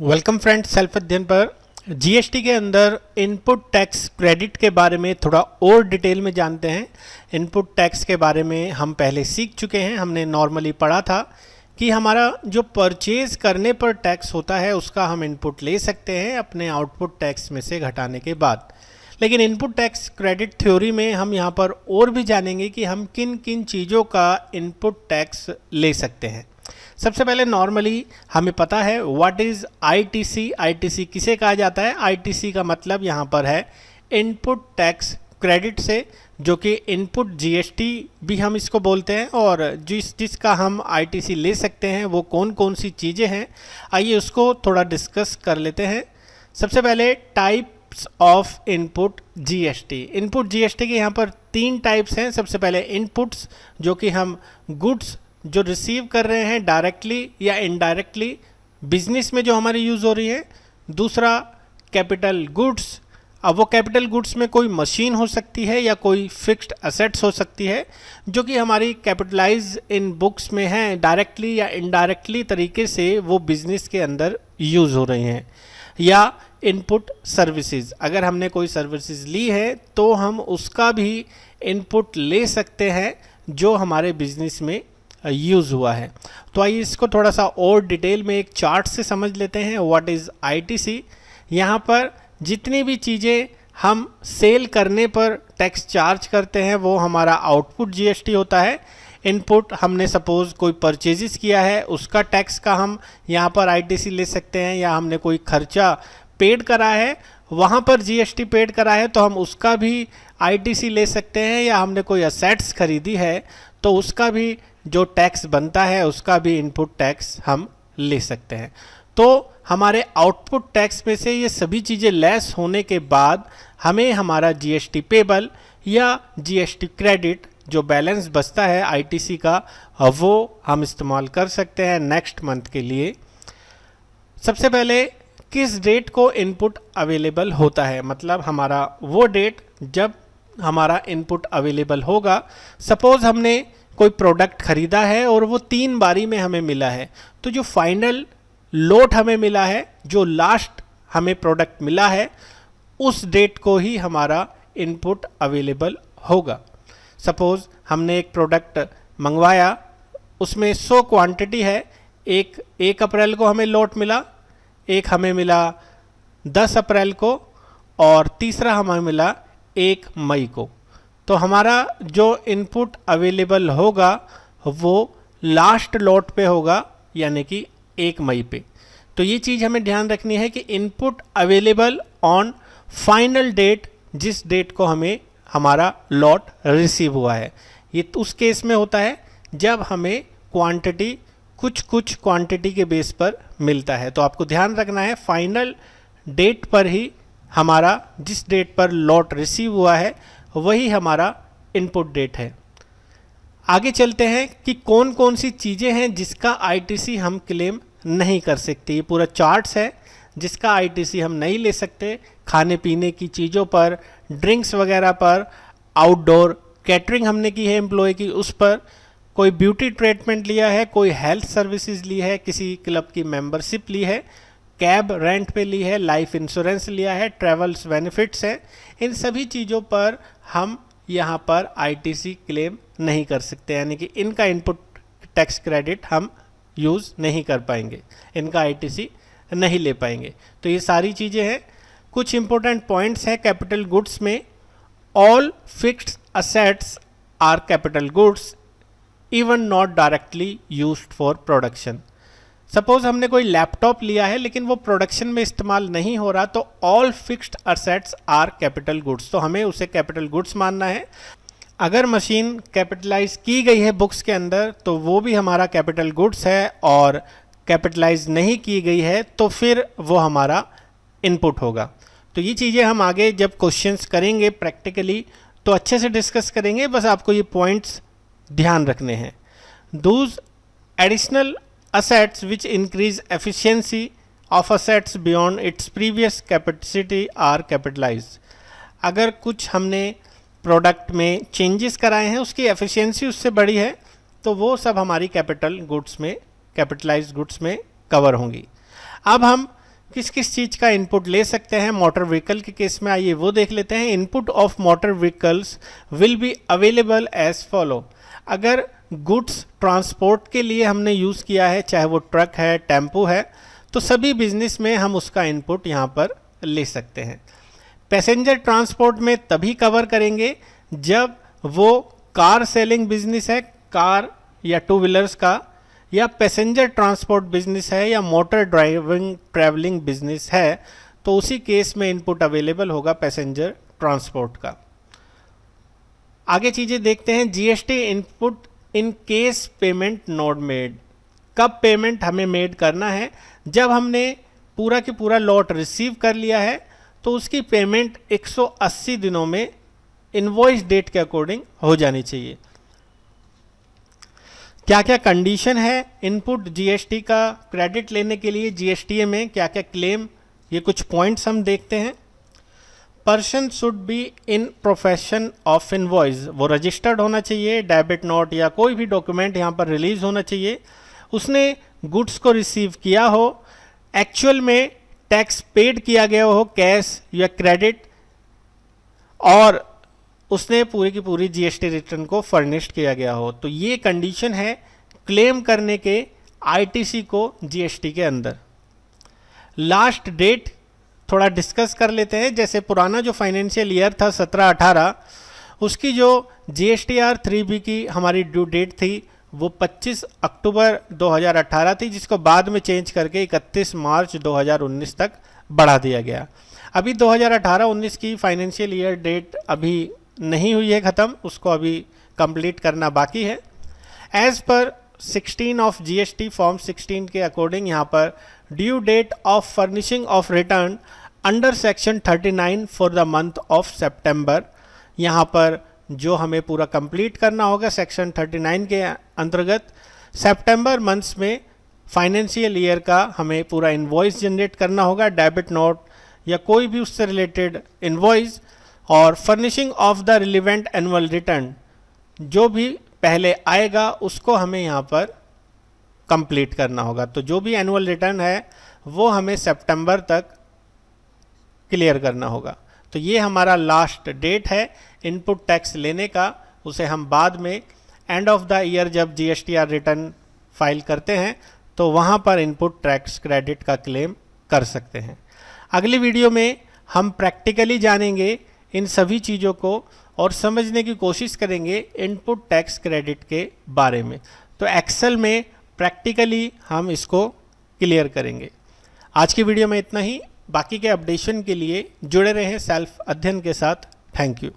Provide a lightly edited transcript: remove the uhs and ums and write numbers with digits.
Welcome friends, self अध्ययन पर GST के अंदर इनपुट टैक्स क्रेडिट के बारे में थोड़ा और डिटेल में जानते हैं। इनपुट टैक्स के बारे में हम पहले सीख चुके हैं। हमने नॉर्मली पढ़ा था कि हमारा जो परचेज करने पर टैक्स होता है उसका हम इनपुट ले सकते हैं अपने आउटपुट टैक्स में से घटाने के बाद। लेकिन इनपुट टैक्स क्रेडिट थ्योरी में हम यहाँ पर और भी जानेंगे कि हम किन किन चीज़ों का इनपुट टैक्स ले सकते हैं। सबसे पहले नॉर्मली हमें पता है व्हाट इज़ आईटीसी। आईटीसी किसे कहा जाता है? आईटीसी का मतलब यहाँ पर है इनपुट टैक्स क्रेडिट से, जो कि इनपुट जीएसटी भी हम इसको बोलते हैं। और जिसका हम आईटीसी ले सकते हैं वो कौन कौन सी चीज़ें हैं, आइए उसको थोड़ा डिस्कस कर लेते हैं। सबसे पहले types of input GST. Input GST के यहाँ पर 3 टाइप्स हैं। सबसे पहले इनपुट्स, जो कि हम गुड्स जो रिसीव कर रहे हैं डायरेक्टली या इनडायरेक्टली बिजनेस में जो हमारी यूज़ हो रही है। दूसरा कैपिटल गुड्स। अब वो कैपिटल गुड्स में कोई मशीन हो सकती है या कोई फिक्स्ड असेट्स हो सकती है जो कि हमारी कैपिटलाइज इन बुक्स में हैं, डायरेक्टली या इनडायरेक्टली तरीके से वो बिजनेस के अंदर यूज़ हो रही हैं। या इनपुट सर्विसेज, अगर हमने कोई सर्विसेज ली है तो हम उसका भी इनपुट ले सकते हैं जो हमारे बिजनेस में यूज़ हुआ है। तो आइए इसको थोड़ा सा और डिटेल में एक चार्ट से समझ लेते हैं। What is ITC. यहाँ पर जितनी भी चीज़ें हम सेल करने पर टैक्स चार्ज करते हैं वो हमारा आउटपुट जीएसटी होता है। इनपुट, हमने सपोज़ कोई परचेजेस किया है उसका टैक्स का हम यहाँ पर आईटीसी ले सकते हैं, या हमने कोई खर्चा पेड करा है वहाँ पर जीएसटी पेड करा है तो हम उसका भी आईटीसी ले सकते हैं। या हमने कोई असेट्स खरीदी है तो उसका भी जो टैक्स बनता है उसका भी इनपुट टैक्स हम ले सकते हैं। तो हमारे आउटपुट टैक्स में से ये सभी चीज़ें लेस होने के बाद हमें हमारा जीएसटी पेबल या जीएसटी क्रेडिट जो बैलेंस बचता है आईटीसी का, वो हम इस्तेमाल कर सकते हैं नेक्स्ट मंथ के लिए। सबसे पहले किस डेट को इनपुट अवेलेबल होता है, मतलब हमारा वो डेट जब हमारा इनपुट अवेलेबल होगा। सपोज़ हमने कोई प्रोडक्ट खरीदा है और वो 3 बारी में हमें मिला है, तो जो फाइनल लोट हमें मिला है, जो लास्ट हमें प्रोडक्ट मिला है, उस डेट को ही हमारा इनपुट अवेलेबल होगा। सपोज़ हमने एक प्रोडक्ट मंगवाया, उसमें 100 क्वांटिटी है, 1 अप्रैल को हमें लोट मिला, एक हमें मिला 10 अप्रैल को और तीसरा हमें मिला 1 मई को। तो हमारा जो इनपुट अवेलेबल होगा वो लास्ट लॉट पे होगा, यानी कि 1 मई पे। तो ये चीज़ हमें ध्यान रखनी है कि input available on final date, जिस डेट को हमें हमारा लॉट रिसीव हुआ है। ये उस केस में होता है जब हमें क्वांटिटी कुछ क्वांटिटी के बेस पर मिलता है। तो आपको ध्यान रखना है फाइनल डेट पर ही हमारा, जिस डेट पर लॉट रिसीव हुआ है वही हमारा इनपुट डेट है। आगे चलते हैं कि कौन कौन सी चीज़ें हैं जिसका आईटीसी हम क्लेम नहीं कर सकते। ये पूरा चार्ट्स है जिसका आईटीसी हम नहीं ले सकते। खाने पीने की चीज़ों पर, ड्रिंक्स वगैरह पर, आउटडोर कैटरिंग हमने की है एम्प्लॉय की, उस पर, कोई ब्यूटी ट्रीटमेंट लिया है, कोई हेल्थ सर्विसेज ली है, किसी क्लब की मेंबरशिप ली है, कैब रेंट पे ली है, लाइफ इंश्योरेंस लिया है, ट्रैवल्स बेनिफिट्स हैं, इन सभी चीज़ों पर हम यहाँ पर आईटीसी क्लेम नहीं कर सकते, यानी कि इनका इनपुट टैक्स क्रेडिट हम यूज़ नहीं कर पाएंगे, इनका आईटीसी नहीं ले पाएंगे। तो ये सारी चीज़ें हैं। कुछ इंपॉर्टेंट पॉइंट्स हैं कैपिटल गुड्स में। All fixed assets are capital goods even not directly used for production. Suppose हमने कोई लैपटॉप लिया है लेकिन वो प्रोडक्शन में इस्तेमाल नहीं हो रहा, तो all fixed assets are capital goods, तो हमें उसे कैपिटल गुड्स मानना है। अगर मशीन कैपिटलाइज की गई है बुक्स के अंदर तो वो भी हमारा कैपिटल गुड्स है, और कैपिटलाइज नहीं की गई है तो फिर वो हमारा इनपुट होगा। तो ये चीज़ें हम आगे जब क्वेश्चंस करेंगे प्रैक्टिकली तो अच्छे से डिस्कस करेंगे, बस आपको ये पॉइंट्स ध्यान रखने हैं। Dooj additional assets which increase efficiency of assets beyond its previous capacity are capitalized। अगर कुछ हमने प्रोडक्ट में चेंजेस कराए हैं, उसकी एफिशिएंसी उससे बड़ी है, तो वो सब हमारी कैपिटल गुड्स में, कैपिटलाइज्ड गुड्स में कवर होंगी। अब हम किस किस चीज़ का इनपुट ले सकते हैं मोटर व्हीकल के केस में, आइए वो देख लेते हैं। Input of motor vehicles will be available as follow. अगर गुड्स ट्रांसपोर्ट के लिए हमने यूज़ किया है, चाहे वो ट्रक है, टेम्पो है, तो सभी बिजनेस में हम उसका इनपुट यहाँ पर ले सकते हैं। पैसेंजर ट्रांसपोर्ट में तभी कवर करेंगे जब वो कार सेलिंग बिजनेस है, कार या टू व्हीलर्स का, या पैसेंजर ट्रांसपोर्ट बिजनेस है, या मोटर ड्राइविंग ट्रैवलिंग बिजनेस है, तो उसी केस में इनपुट अवेलेबल होगा पैसेंजर ट्रांसपोर्ट का। आगे चीज़ें देखते हैं। GST input in cash payment not made. कब पेमेंट हमें मेड करना है? जब हमने पूरा के पूरा लॉट रिसीव कर लिया है तो उसकी पेमेंट 180 दिनों में इनवॉइस डेट के अकॉर्डिंग हो जानी चाहिए। क्या क्या कंडीशन है इनपुट जीएसटी का क्रेडिट लेने के लिए, जीएसटीए में क्या क्या क्लेम, ये कुछ पॉइंट्स हम देखते हैं। Person should be in profession of invoice, वो रजिस्टर्ड होना चाहिए, डेबिट नोट या कोई भी डॉक्यूमेंट यहाँ पर रिलीज होना चाहिए, उसने गुड्स को रिसीव किया हो, एक्चुअल में टैक्स पेड किया गया हो कैश या क्रेडिट, और उसने पूरी की पूरी जीएसटी रिटर्न को फर्निश्ड किया गया हो। तो ये कंडीशन है क्लेम करने के आईटीसी को जीएसटी के अंदर। लास्ट डेट थोड़ा डिस्कस कर लेते हैं। जैसे पुराना जो फाइनेंशियल ईयर था 17-18, उसकी जो जीएसटीआर 3B की हमारी ड्यू डेट थी वो 25 अक्टूबर 2018 थी, जिसको बाद में चेंज करके 31 मार्च 2019 तक बढ़ा दिया गया। अभी 2018-19 की फाइनेंशियल ईयर डेट अभी नहीं हुई है ख़त्म, उसको अभी कंप्लीट करना बाकी है। As per 16 of GST form 16 के अकॉर्डिंग यहाँ पर due date of furnishing of return under section 39 for the month of सितंबर, यहाँ पर जो हमें पूरा कंप्लीट करना होगा सेक्शन 39 के अंतर्गत, सितंबर मंथ्स में फाइनेंशियल ईयर का हमें पूरा इनवॉइस जनरेट करना होगा, डेबिट नोट या कोई भी उससे रिलेटेड इनवॉइस, और furnishing of the relevant annual return जो भी पहले आएगा उसको हमें यहाँ पर कंप्लीट करना होगा। तो जो भी एनुअल रिटर्न है वो हमें सितंबर तक क्लियर करना होगा। तो ये हमारा लास्ट डेट है इनपुट टैक्स लेने का, उसे हम बाद में एंड ऑफ द ईयर जब जीएसटीआर रिटर्न फाइल करते हैं तो वहाँ पर इनपुट टैक्स क्रेडिट का क्लेम कर सकते हैं। अगली वीडियो में हम प्रैक्टिकली जानेंगे इन सभी चीज़ों को और समझने की कोशिश करेंगे इनपुट टैक्स क्रेडिट के बारे में। तो एक्सेल में प्रैक्टिकली हम इसको क्लियर करेंगे। आज की वीडियो में इतना ही। बाकी के अपडेशन के लिए जुड़े रहें सेल्फ अध्ययन के साथ। Thank you.